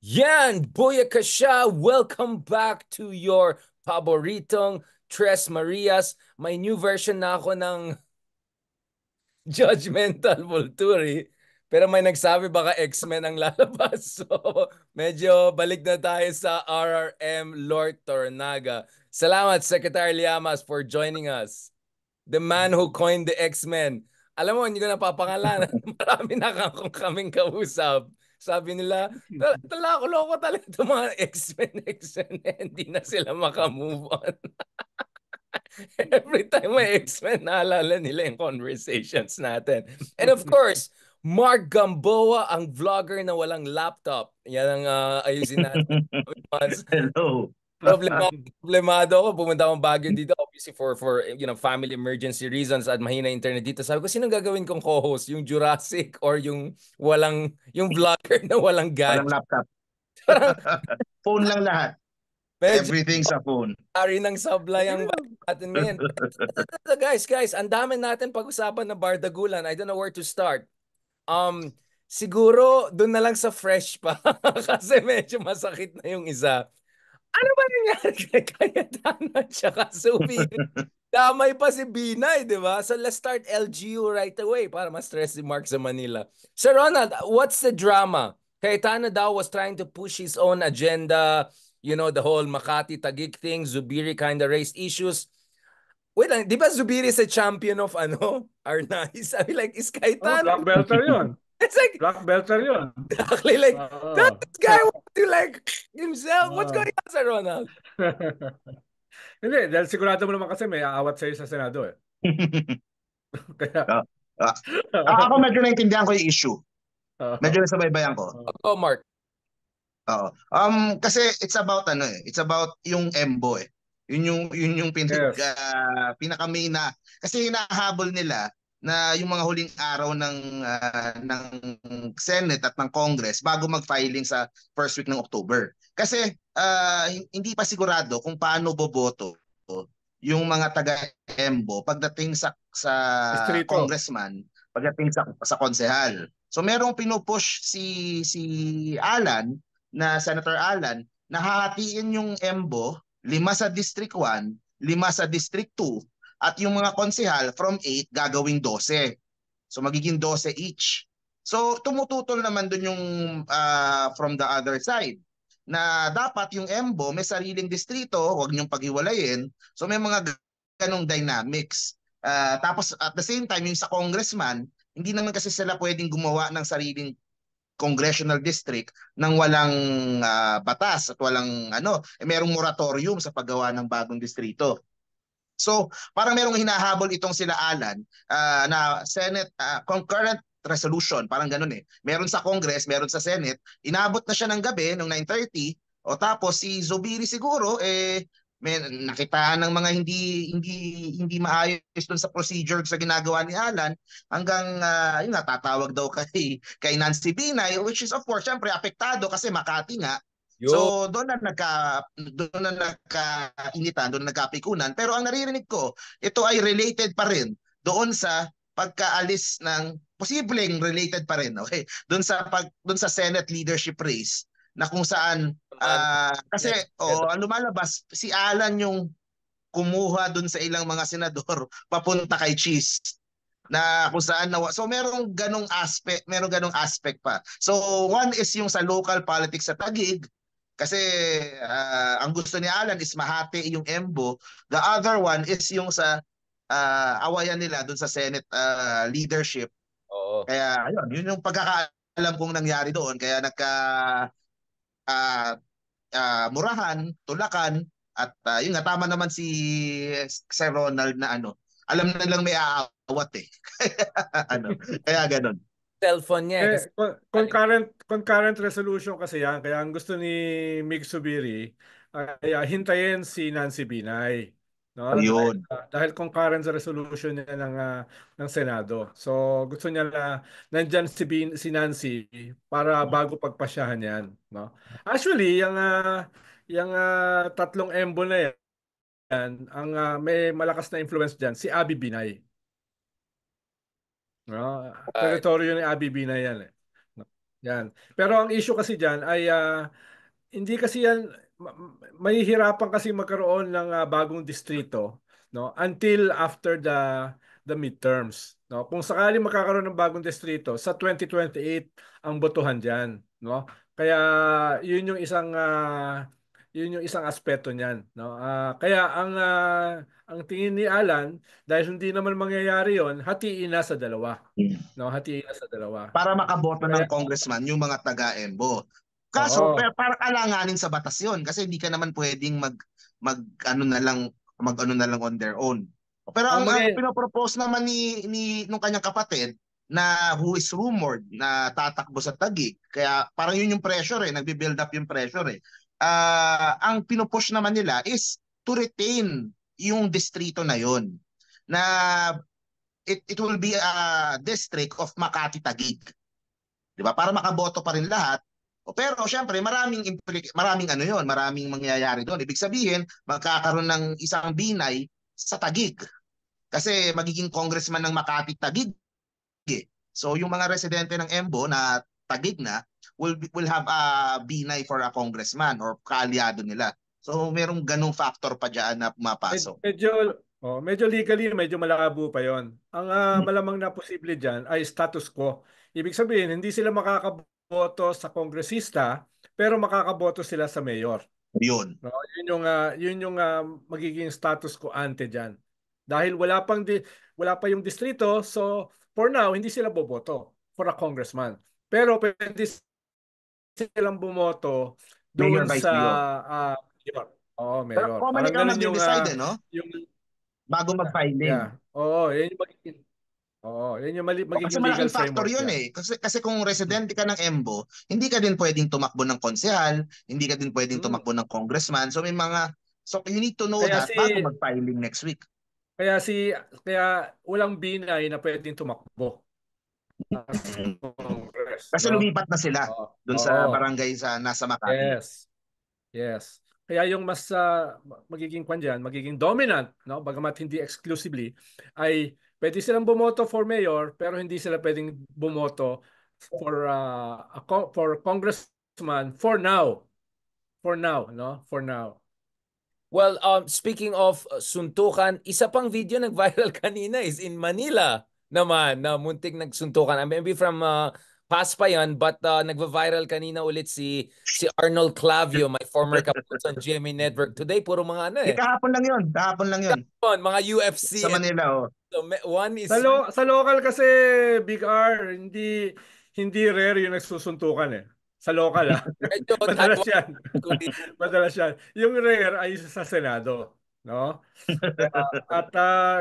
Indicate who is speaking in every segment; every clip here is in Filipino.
Speaker 1: Yan! Booyaka siya! Welcome back to your paboritong Tres Marias. May new version na ako ng Judgmental Vulturi. Pero may nagsabi baka X-Men ang lalabas. So, medyo balik na tayo sa RRM Lord Tornaga. Salamat, Secretary Llamas, for joining us. The man who coined the X-Men. Alam mo, hindi ko napapangalanan. Marami na kaming kausap. Sabi nila, loko talaga itong mga X-Men, X-Men. Hindi na sila makamove on. Every time may X-Men, naalala nila yung conversations natin. And of course, Mark Gamboa, ang vlogger na walang laptop. Yan ang ayusin natin.
Speaker 2: Hello.
Speaker 1: Problemado ako. Pumunta akong Baguio dito, obviously for family emergency reasons at mahina internet dito. Sabi ko, sino gagawin kong co-host? Yung Jurassic or yung vlogger na walang
Speaker 2: Walang
Speaker 1: gadget?
Speaker 2: laptop.
Speaker 1: Parang
Speaker 2: Phone lang lahat.
Speaker 1: medyo
Speaker 2: Everything sa phone.
Speaker 1: ari ng sablay ang vibe natin ngayon. Guys, ang dami natin pag-usapan na bardagulan. I don't know where to start. Siguro doon na lang sa fresh pa kasi medyo masakit na yung isa. Ano ba nangyari kay Cayetano at saka Subi? Damay pa si Binay, di ba? So let's start LGU right away para ma-stress si Mark sa Manila. Sir Ronald, what's the drama? Cayetano daw was trying to push his own agenda, the whole Makati Taguig thing, Zubiri kind of raised issues. Wait lang, di ba Zubiri is a champion of Arnais? Sabi like, is
Speaker 3: Oh,
Speaker 1: Cayetano?
Speaker 3: black belter yun.
Speaker 1: It's like,
Speaker 3: Black belter yun.
Speaker 1: exactly like, does
Speaker 3: Oo.
Speaker 1: this guy want to like himself? What's
Speaker 3: Oo.
Speaker 1: going on, Sir Ronald?
Speaker 3: Hindi, dahil sigurado mo naman kasi may aawat sa'yo sa Senado eh. Kaya,
Speaker 2: Ah, ah, ako medyo naintindihan ko yung issue.
Speaker 3: oo.
Speaker 2: Medyo nasabaybayan ko.
Speaker 1: Oh, Mark.
Speaker 2: Oo. Kasi it's about it's about yung EMBO eh. Yun yung
Speaker 3: Yes.
Speaker 2: pinaka main na kasi hinahabol nila na yung mga huling araw ng Senate at ng Congress bago mag-filing sa first week ng October. Kasi hindi pa sigurado kung paano boboto yung mga taga-EMBO pagdating sa
Speaker 3: Distrito.
Speaker 2: congressman, pagdating sa konsehal. So merong pinupush si Alan na Senator Alan na hahatiin yung EMBO, 5 sa District 1, 5 sa District 2, at yung mga konsehal from 8 gagawing 12. So magiging 12 each. So tumututol naman dun yung from the other side na dapat yung EMBO may sariling distrito, huwag niyong paghiwalayin. So may mga ganong dynamics. Tapos at the same time, yung sa congressman, hindi naman kasi sila pwedeng gumawa ng sariling congressional district nang walang batas at walang merong moratorium sa paggawa ng bagong distrito. So, parang merong hinahabol itong sila Alan na Senate concurrent resolution, parang ganun eh. Meron sa Congress, meron sa Senate. Inabot na siya ng gabi nung 9:30 o tapos si Zubiri siguro may nakitaan ng mga hindi maayos doon sa procedure sa ginagawa ni Alan hanggang yun nga tatawag daw kay Nancy Binay, which is of course syempre apektado kasi Makati nga.
Speaker 1: Yo.
Speaker 2: So doon na nagkapikunan. Pero ang naririnig ko, ito ay related pa rin doon sa pagkaalis ng posibleng related pa rin, okay? Doon sa Senate leadership race na kung saan
Speaker 1: Man,
Speaker 2: kasi ang lumalabas si Alan yung kumuha doon sa ilang mga senador papunta kay Cheese na kung saan so merong ganong aspect pa. So one is yung sa local politics sa Taguig kasi ang gusto ni Alan is mahati yung EMBO. The other one is yung sa awayan nila dun sa Senate leadership.
Speaker 1: oo.
Speaker 2: Kaya ayun, yun yung pagkakaalam kong nangyari doon. Kaya ah, murahan, tulakan, at yun nga, tama naman si Sir Ronald na alam na lang may aawat eh. ano, kaya ganun.
Speaker 1: Cellphone niya kasi
Speaker 3: Concurrent resolution kasi yan. Kaya ang gusto ni Mig Subiri ay hintayin si Nancy Binay. No?
Speaker 2: Ayun.
Speaker 3: Dahil concurrent sa resolution niya ng Senado. So gusto niya na nandyan si Nancy para bago pagpasyahan yan. No? Actually, yung tatlong embo na yan, ang may malakas na influence dyan, si Abby Binay. No?
Speaker 1: uh,
Speaker 3: Teritoryo ni Abby Binay yan eh. Yan. Pero ang issue kasi diyan ay hindi kasi yan mahihirapan kasi magkaroon ng bagong distrito, no, until after the midterms, no. Kung sakali magkakaroon ng bagong distrito sa 2028 ang botohan diyan, no. Kaya yun yung isang aspeto niyan, no. Kaya ang tingin ni Alan, dahil hindi naman mangyayari yon, hatiin na sa dalawa, no, hatiin na sa dalawa.
Speaker 2: Para makaboto
Speaker 3: Kaya
Speaker 2: ng congressman yung mga taga-Embo. Kaso
Speaker 3: oo.
Speaker 2: para alanganin sa batas 'yon kasi hindi ka naman pwedeng mag ano na lang on their own. Pero
Speaker 3: Ang
Speaker 2: ang
Speaker 3: magi
Speaker 2: pinopropose naman ni nung kanyang kapatid na who is rumored na tatakbo sa Taguig. Kaya parang yun yung pressure nagbi-build up yung pressure ang pinopush naman nila is to retain yung distrito na yon na it will be a district of Makati Taguig. 'Di ba? Para makaboto pa rin lahat. Pero syempre maraming ano 'yon, maraming mangyayari doon. Ibig sabihin, magkakaroon ng isang binay sa Taguig. Kasi magiging congressman ng Makati Taguig. So yung mga residente ng Embo na Taguig na will have a binay for a congressman or kaalyado nila. So merong ganung factor pa diyan na pumapasok.
Speaker 3: medyo legally medyo malabo pa 'yon. Ang malamang na posible diyan ay status quo. Ibig sabihin, hindi sila makakaboto sa kongresista, pero makakaboto sila sa mayor.
Speaker 2: Yun.
Speaker 3: No, yun yung magiging status quo ante diyan. Dahil wala pa yung distrito, so for now hindi sila boboto for a congressman. Pero pwede silang bumoto
Speaker 2: Mayor,
Speaker 3: doon
Speaker 2: vice
Speaker 3: sa
Speaker 2: mayor.
Speaker 3: mayor. Oo,
Speaker 2: Pero
Speaker 3: mayor.
Speaker 2: Comelec
Speaker 3: Parang
Speaker 2: ang
Speaker 3: ganun
Speaker 2: magde-decide
Speaker 3: yung
Speaker 2: no? Bago mag-filing.
Speaker 3: yeah. Oo, yan yung magiging
Speaker 2: Kasi
Speaker 3: magiging legal
Speaker 2: malaking factor
Speaker 3: framework
Speaker 2: yun
Speaker 3: yan.
Speaker 2: Kasi kung residente ka ng Embo, hindi ka din pwedeng tumakbo ng konsehal, hindi ka din pwedeng
Speaker 3: Mm.
Speaker 2: tumakbo ng congressman. So you need to know
Speaker 3: Kaya
Speaker 2: that
Speaker 3: si
Speaker 2: bago mag-filing next week.
Speaker 3: kaya si kaya walang binay na pwedeng tumakbo as Congress,
Speaker 2: Kasi
Speaker 3: no?
Speaker 2: lumipat na sila
Speaker 3: Oo.
Speaker 2: doon sa
Speaker 3: Oo.
Speaker 2: barangay sa nasa Makati.
Speaker 3: Yes. Yes. Kaya yung mas magiging kwan dyan, magiging dominant, no? Bagamat hindi exclusively, ay pwede silang bumoto for mayor pero hindi sila pwedeng bumoto for congressman for now. For now, no? For now.
Speaker 1: Well, speaking of suntukan, isa pang video nag-viral kanina is in Manila naman na muntik nagsuntukan. Maybe from past pa yan, but nagva-viral kanina ulit si Arnold Clavio, my former kapuso on GMA Network. Today, puro mga ano
Speaker 2: Kahapon lang yun. Kahapon lang yun.
Speaker 1: mga
Speaker 2: Sa
Speaker 1: UFC.
Speaker 2: Manila,
Speaker 1: So, one
Speaker 3: Sa,
Speaker 1: is...
Speaker 3: sa local kasi, Big R, hindi rare yung nagsusuntukan eh. Sa local
Speaker 1: Medyo
Speaker 3: Madalas yan.
Speaker 1: actually,
Speaker 3: Madalas yan. Yung rare ay sa Senado. No? At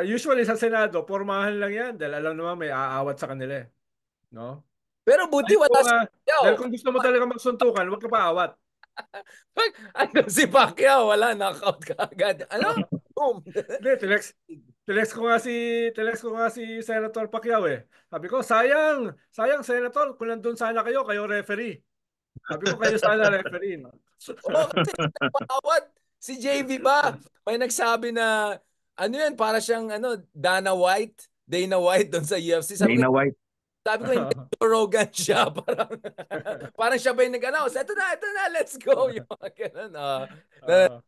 Speaker 3: usually sa Senado, pormahan lang yan dahil alam naman may aawat sa kanila eh. No?
Speaker 1: pero buti wala si
Speaker 3: Dahil
Speaker 1: Pacquiao.
Speaker 3: kung gusto mo talaga magsuntukan, huwag ka pa awat.
Speaker 1: Ano si Pacquiao, wala, knockout ka agad. Ano? Boom.
Speaker 3: Hindi, tinext ko nga si Senator Pacquiao eh. Sabi ko, sayang Senator, kung nandun sana kayo referee. Sabi ko, kayo sana referee. No?
Speaker 1: Oo, kasi nagpaawat. Si JV ba? May nagsabi na, ano yan, para siyang Dana White doon sa UFC.
Speaker 2: Dana White.
Speaker 1: Sabi ko, hindi, Joe Rogan siya. Parang siya ba yung nag-announce? Ito na, let's go. Yung mga ganun.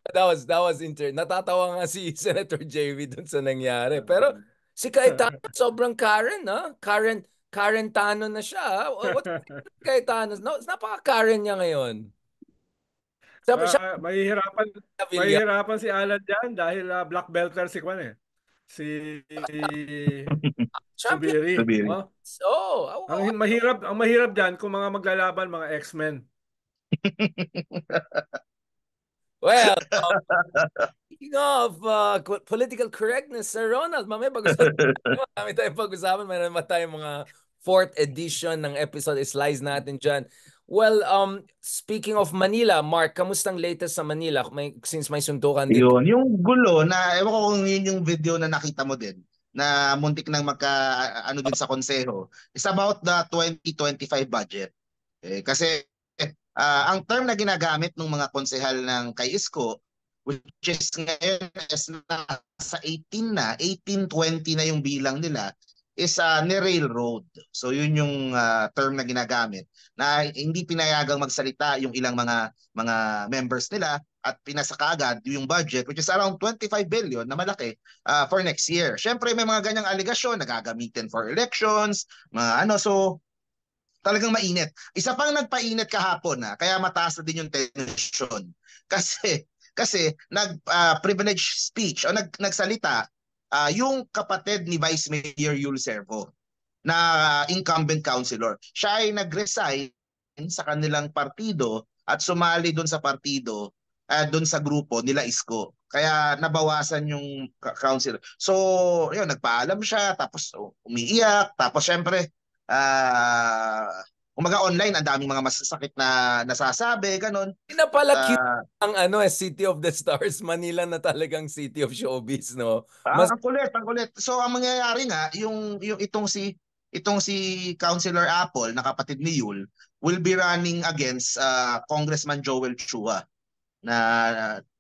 Speaker 1: That was natatawa nga si Senator JV dun sa nangyari. Pero si Cayetano, sobrang Karen, ha? Karentano na siya. What's Cayetano? No, napaka-Karen niya ngayon. Sabi siya,
Speaker 3: mahihirapan si Alan dyan dahil black belter si Kwan eh. Si
Speaker 1: champion.
Speaker 3: Subiri. No? Ang mahirap diyan kung mga maglalaban mga X-Men.
Speaker 1: Well, speaking of political correctness, Sir Ronald, mamaya marami tayong pag-usapan. Mayroon tayong mga 4th edition ng episode Slice natin dyan. Well, speaking of Manila, Mark, kamustang latest sa Manila? Since may suntukan din.
Speaker 2: Yun, yung gulo na, ewan ko kung yun yung video na nakita mo din, na muntik nang din sa konseho, is about the 2025 budget. Kasi ang term na ginagamit ng mga konsehal ng kay Isko, which is ngayon is nasa 18 na, 18-20 na yung bilang nila, is ni-railroad. So yun yung term na ginagamit na hindi pinayagang magsalita yung ilang mga members nila at pinasa kaagad yung budget which is around 25 billion na malaki for next year. Syempre may mga ganyang aligasyon na gagamitin for elections, mga ano so talagang mainit. Isa pang nagpainit kahapon kaya mataas na din yung tension. Kasi nag privilege speech o nagsalita yung kapatid ni Vice Mayor Yul Servo na incumbent councilor. Siya ay nag-resign sa kanilang partido at sumali doon sa partido doon sa grupo nila Isko. Kaya nabawasan yung councilor. So, yun, nagpaalam siya, tapos umiiyak, tapos syempre, umaga online, ang daming mga masasakit na nasasabi, ganun.
Speaker 1: Pinapala cute ang City of the Stars, Manila na talagang City of Showbiz, no?
Speaker 2: Ang kulit, ang kulit. So ang mangyayari nga, yung itong si Councilor Apple na kapatid ni Yul will be running against Congressman Joel Chua na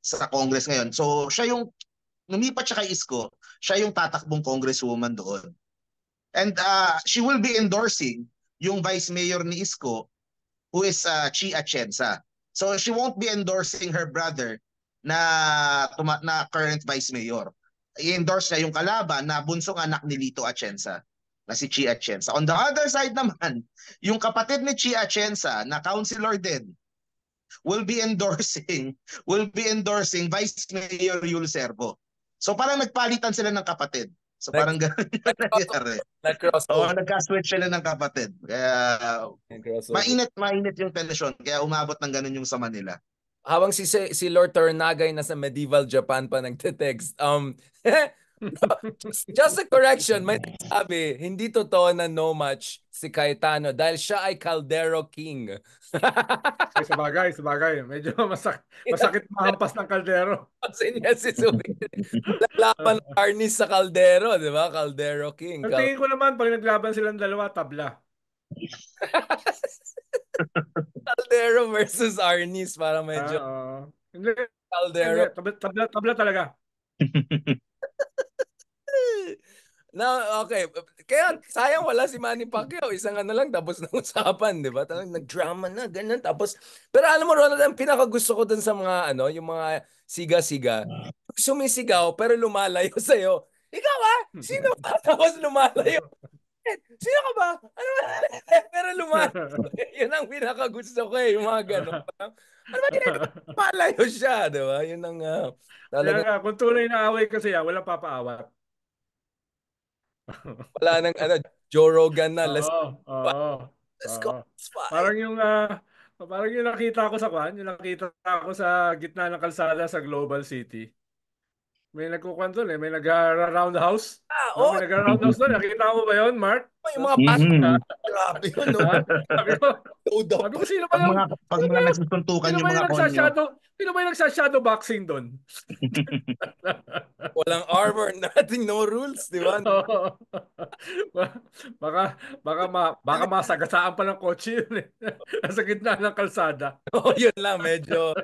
Speaker 2: sa Congress ngayon. So siya yung lumipat siya kay Isko, siya yung tatakbong congresswoman doon. And she will be endorsing yung vice mayor ni Isko who is Chi Atienza. So she won't be endorsing her brother na current vice mayor. I-endorse niya yung kalaban na bunsong anak ni Lito Atienza na si Chi Atienza. On the other side naman, yung kapatid ni Chi Atienza na councilor din will be endorsing Vice Mayor Yul Servo. So parang nagpalitan sila ng kapatid. So parang gano'n yung nangyari. Nagka-switch sila ng kapatid. Kaya mainit yung tension. Kaya umabot ng gano'n yung sa Manila.
Speaker 1: Habang si Lord Tornagay nasa medieval Japan pa nagte-text. Just a correction, may sabi, hindi totoo na no match si Cayetano dahil siya ay Caldero King.
Speaker 3: Ay, sabagay. Medyo masakit mahampas ng Caldero.
Speaker 1: Kasi niya si Subi. Naglaban ng Arnis sa Caldero, di ba? Caldero King.
Speaker 3: Ang tingin ko naman, pag naglaban silang dalawa, tabla.
Speaker 1: Caldero versus Arnis, para medyo...
Speaker 3: Hindi.
Speaker 1: Caldero.
Speaker 3: Tabla talaga.
Speaker 1: Na okay. Kaya sayang wala si Manny Pacquiao. Isang lang tapos na usapan, 'di ba? Talagang nag-drama na ganun tapos pero alam mo Ronald, ang pinakagusto ko dun sa mga yung mga siga-siga. Sumisigaw pero lumalayo sa iyo. Ikaw sino ba? Tapos lumalayo. Sino ka ba? Ano ba? Pero lumalayo. Yun ang pinakagusto ko yung mga ganun. Ano ba ginagawa? Lumalayo siya, 'di ba? Yun ang
Speaker 3: talaga. Kung tunay na away kasi walang papaawat.
Speaker 1: Wala nang Joe Rogan na. Let's go.
Speaker 3: Parang yung nakita ko sa gitna ng kalsada sa Global City. May nagkukuhan doon may nag-roundhouse. May nag-roundhouse doon. Nakita mo ba yun, Mark?
Speaker 1: Yung mga grabe yun, no?
Speaker 3: Sabi ko, sino ba yung...
Speaker 2: Pag mga nagsusuntukan yung mga konyo.
Speaker 3: Sino ba yung nagsa-shadow boxing doon?
Speaker 1: Walang armor, nothing, no rules, di ba?
Speaker 3: Baka masagasaan pa ng kotse yun sa gitna ng kalsada.
Speaker 1: Yun lang, medyo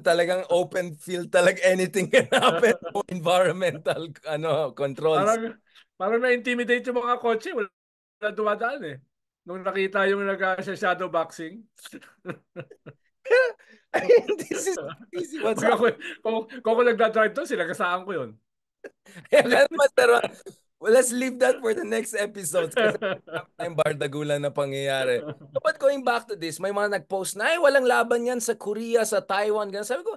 Speaker 1: talagang open field, talagang anything can happen. No environmental controls.
Speaker 3: Parang na-intimidate yung mga kotse. Wala dumadaan nung nakita yung shadow boxing.
Speaker 1: This is easy. What's
Speaker 3: up? Kung ako nagdadrive to, sinagasaan ko yun.
Speaker 1: Pero let's leave that for the next episode. Kasi yung bardagulan na pangyayari. But going back to this, may mga nag-post na, walang laban yan sa Korea, sa Taiwan. Ganun. Sabi ko,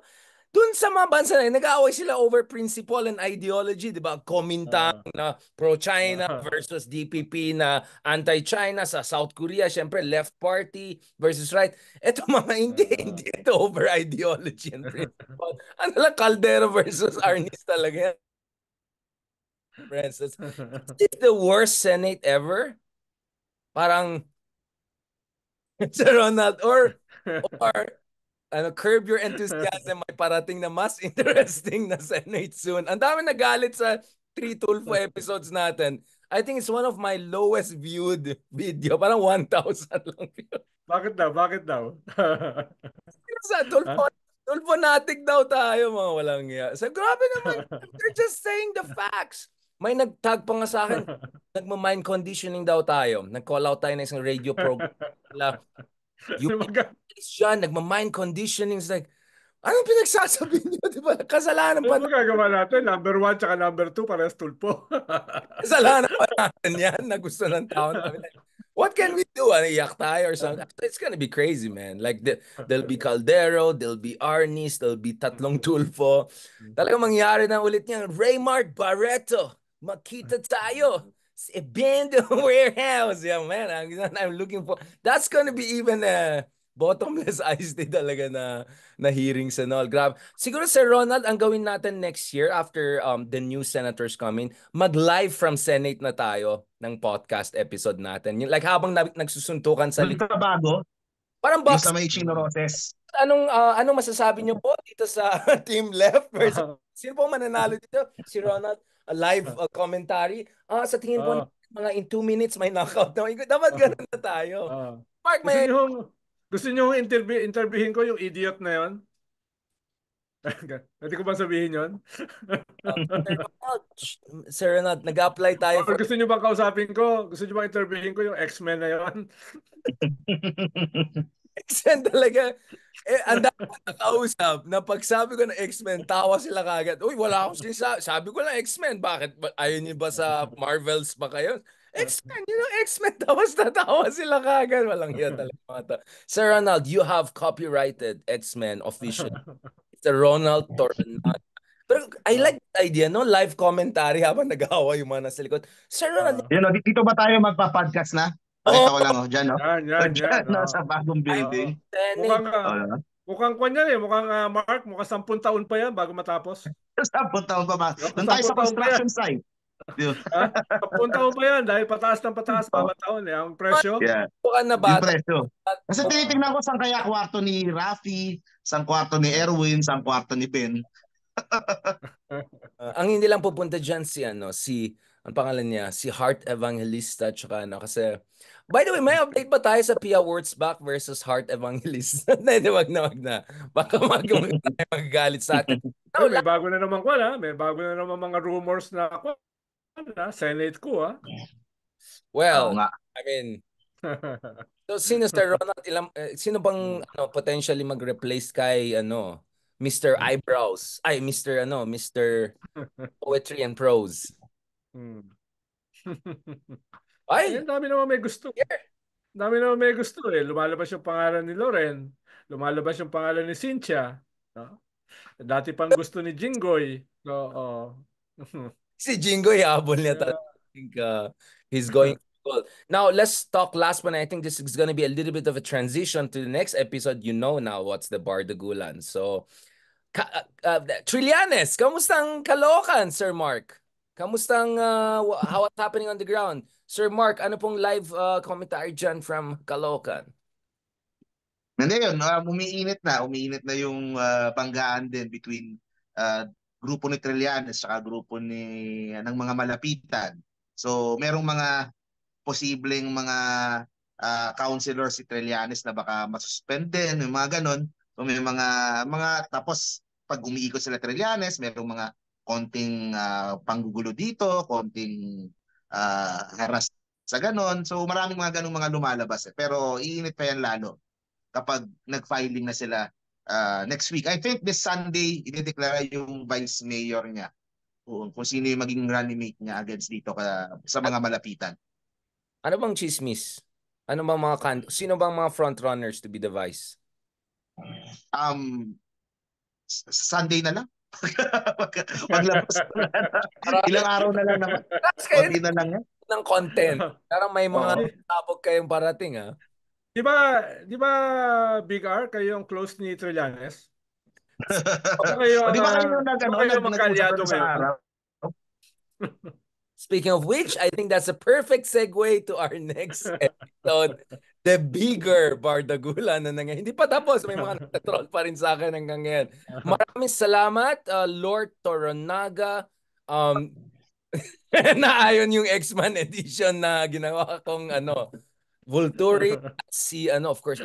Speaker 1: dun sa mga bansa na nag-aaway sila over principle and ideology, di ba? Kuomintang na pro-China versus DPP na anti-China sa South Korea. Siyempre, left party versus right. Ito mga hindi ito over ideology and principle. Ano lang, Caldero versus Arnis talaga yan. Friends, is this the worst Senate ever? Parang Ronald or curb your enthusiasm, may parating na mas interesting na Senate soon. Ang dami nagalit sa 3 Tulfo episodes natin. I think it's one of my lowest viewed video. Parang 1,000 lang view.
Speaker 3: Bakit daw?
Speaker 1: Sa Tulfo natik daw tayo, mga walang iya. So grabe naman. They're just saying the facts. May nag-tag pa nga sa akin, nagma-mind conditioning daw tayo. Nag-call out tayo ng isang radio program. Yung dyan, nagma-mind conditioning. It's like, anong pinagsasabi niyo? Di ba? Kasalanan pa.
Speaker 3: Ano gagawa natin? Number 1 tsaka number 2 parehas tulpo.
Speaker 1: Kasalanan pa natin yan na gusto ng tao namin. What can we do? Ano, iyak tayo or something? It's gonna be crazy, man. Like, there'll be Caldero, there'll be Arnis, there'll be tatlong tulpo. Talagang mangyari na ulit niyan. Raymart Barreto, makita tayo. Bend warehouse. Yeah, man. I'm looking for. That's gonna be even bottomless iced tea talaga na hearings and all. Grabe. Siguro, Sir Ronald, ang gawin natin next year after the new senators come in, mag-live from Senate na tayo ng podcast episode natin. Yung, like habang nagsusuntukan sa
Speaker 2: Doon bago,
Speaker 1: parang
Speaker 2: yung
Speaker 1: box.
Speaker 2: sa may Chino Roses.
Speaker 1: Anong masasabi niyo po dito sa team left versus sino po mananalo dito? Si Ronald, a live commentary. Sa tingin po mga in 2 minutes may knockout na. Dapat ganun na tayo. Mark,
Speaker 3: gusto niyo interviewin ko yung idiot na yon? Hindi ko ba sabihin yon?
Speaker 1: Sir Ronald, nag-apply tayo.
Speaker 3: Gusto niyo bang kausapin ko? Gusto niyo bang interviewin ko yung X-Men na yon?
Speaker 1: X-Men talaga. Ang dapat nakausap na pagsabi ko ng X-Men, tawa sila kagad. Uy, wala akong sinasabi. Sabi ko lang X-Men. Bakit? Ayaw niyo ba sa Marvels pa kayo? X-Men, X-Men. Tapos natawa sila kagad. Walang hiya talaga mga to. Sir Ronald, you have copyrighted X-Men official. It's a Ronald Tornado. Pero I like the idea, no? Live commentary habang nag-awa yung mga nasa likod. Sir Ronald.
Speaker 2: Dito ba tayo magpa-podcast na? Pakita ko lang, dyan, no?
Speaker 3: Yan.
Speaker 2: Sa bagong building.
Speaker 3: Mukhang kwan yan eh. Mukhang Mark, mukhang 10 taon pa yan bago matapos.
Speaker 2: 10 taon pa ba? Doon tayo sa construction site.
Speaker 3: 10 taon pa yan dahil pataas ng pataas bawat taon eh. Ang presyo.
Speaker 2: Yeah. Yung presyo. Kasi tinitingnan ko saan kaya kwarto ni Rafi, saan kwarto ni Erwin, saan kwarto ni Ben.
Speaker 1: Ang hindi lang pupunta dyan si ang pangalan niya, si Heart Evangelista tsaka kasi by the way, may update ba tayo sa Pia Wurtzbach versus Heart Evangelista? Hindi, wag na. Baka magagalit sa atin.
Speaker 3: May bago na naman May bago na naman mga rumors na Senate ko
Speaker 1: Well, I mean, so sino Sir Ronald, sino bang potentially mag-replace kay Mr. Eyebrows? Ay, Mr. Poetry and Prose.
Speaker 3: Ay, dami naman may gusto. Dami naman may gusto eh. Lumalabas yung pangalan ni Loren. Lumalabas yung pangalan ni Cynthia. No? Dati pang gusto ni Jinggoy.
Speaker 1: Si Jinggoy, habol niya talaga. I think he's going well. Now, let's talk last one. I think this is going to be a little bit of a transition to the next episode. You know now what's the Bardagulan. So, Trillanes, kamustang Caloocan, Sir Mark? Kamustang what's happening on the ground? Sir Mark, ano pong live commentary dyan from Caloocan?
Speaker 2: Hindi yun, umiinit na yung banggaan din between grupo ni Trillanes at grupo ng mga malapitan. So merong mga posibleng mga councilor si Trillanes na baka masuspend din, yung mga ganon. So may mga tapos pag umiikot sila Trillanes, merong mga konting panggugulo dito, konting haras sa ganon. So maraming mga ganong mga lumalabas Pero iinit pa yan lalo kapag nag-filing na sila next week. I think this Sunday, idedeklara yung vice mayor niya kung sino yung maging running mate niya against dito sa mga malapitan.
Speaker 1: Ano bang chismis? Sino bang mga front runners to be the vice?
Speaker 2: Sunday na lang. Paglabas ilang araw na lang naman. Konti na lang yan.
Speaker 1: Ng content. Parang may mga tabog kayong parating
Speaker 3: Di ba Big R, kayo yung close ni Trillanes?
Speaker 2: Di ba kayo nag-usap sa araw?
Speaker 1: Speaking of which, I think that's a perfect segue to our next episode. The bigger Bardagulan na nangyayari. Hindi pa tapos. May mga nag-troll pa rin sa akin hanggang ngayon. Maraming salamat, Lord Toranaga. Naayon yung X-Man edition na ginawa kong Vulturi. Of course,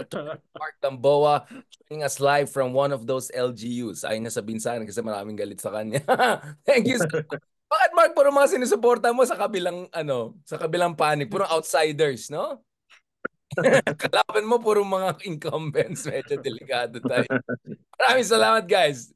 Speaker 1: Mark Tamboa joining us live from one of those LGUs. Ay nasabihin sa akin kasi maraming galit sa kanya. Thank you so much. Bakit Mark, puro mga sinusuporta mo sa kabilang sa kabilang panig, puro outsiders, no? Kalaban mo puro mga incumbents, medyo delikado tayo. Maraming salamat guys.